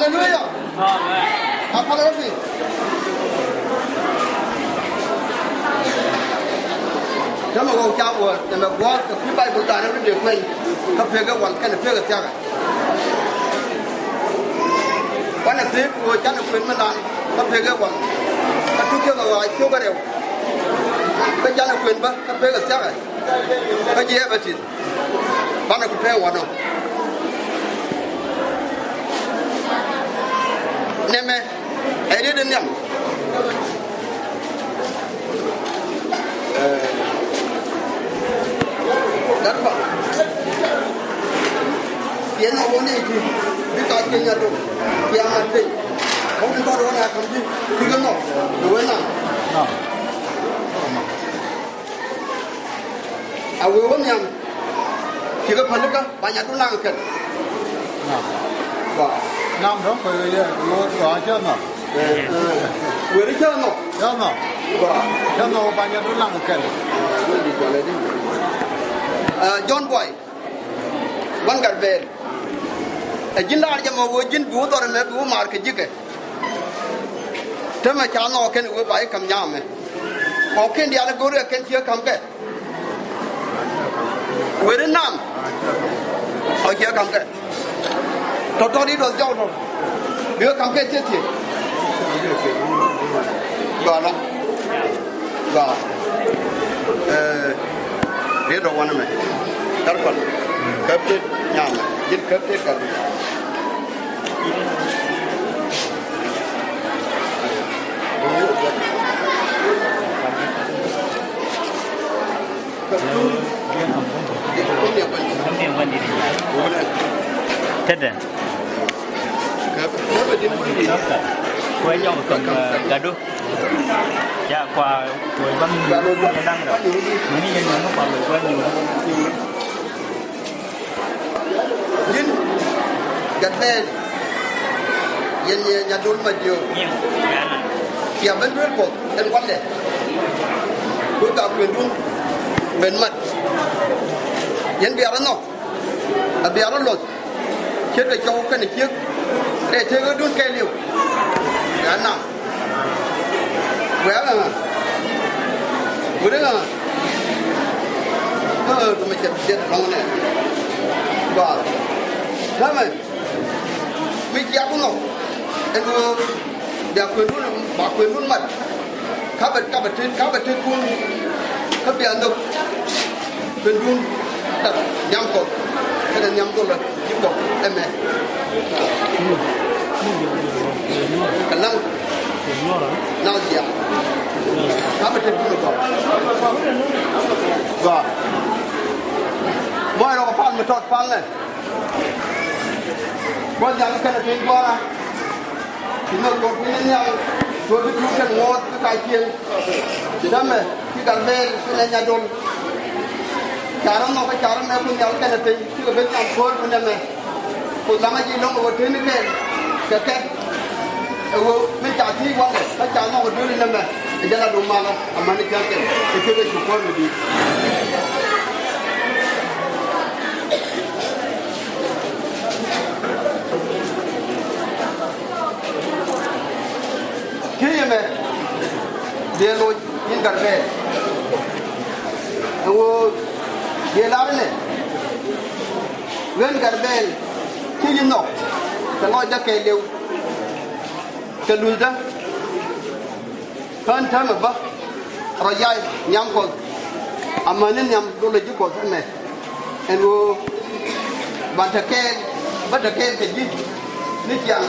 Hallelujah. Apology. Chúng tôi chào buổi, nhưng mà qua cái bài buổi tối nó được quên, các phía cái hoàn cảnh phía cái tiếng này. Quan hệ tiếp của chắc là quên mình làm, các phía cái hoàn, các chú kia ngồi chưa có điều, cái chắc là quên bớt, các phía cái tiếng này, cái gì vậy chị, bạn là cái phía hoàn không? Nên mẹ, ai đi đến nhầm. Đó là tiền nó vốn này thì biết cái tiền nhà đâu, tiền mà thì không có đâu là không gì, thì cái nó đối nào, à vừa vốn nhầm, chỉ có phần đó, bạn nhà tôi làm cái, Nam đó phải vừa chơi nó, vừa đi chơi nó, chơi nó bạn nhà tôi làm cái, John Boy, one got bed. A jinda jama wo jin bu dor me bu mar ke jike. Tama cha no ken wo bai kam nya me. Ko ken dia go re ken chia kam ke. We de nam. O chia kam ke. To đi do jau no. Đưa kam ke che thi. Ga la. Ga. Re do wan me. Tar kon. Cấp thế nhà mà giết cấp thế cả Tidak. Kue yang gaduh. Ya, kue bang kadang dah. Ini yang mana paling kue ni. Jin gặt lên nhà đun mà nhiều kia vẫn rất cổ chân quan để đối cả quyền đun bền mật dân bè nó à bè nó lột chết để cho cái này chiếc để chơi cái đun cây liều cái nào qué là vừa đấy là tụi mình chết lòng này và thế mà mình chia cũng ngọc em vừa để quyền luôn mặt các bạn trên quân các bạn được quyền luôn đặt nhắm cột cái là nhắm cột là nhắm cột em này cái năng nào gì à các bạn trên quân được rồi mọi người phán mà trọt phán này có dạng cái này trên qua là thì nó có cái nhau rồi cái lúc cái ngót cái cái chiên thì đó mà cái cần về cái nhà đồn chả nó cái chả nó cũng nhau cái này thì cái bên trong phơi bên này còn làm gì nó có thứ này cái mình chả thi qua này cái chả nó có thứ này mà cái là đồ mà mà nó cái cái chụp qua rồi đi khi mà dia lo in कर पे वो dia la ne wen कर पे khi in no cái nói ra cái điều cái lui ra kan tham ba rồi dai nhắm con amma nên nhắm đôi là chỉ có thế này en wo ban ta ke cái gì nít yang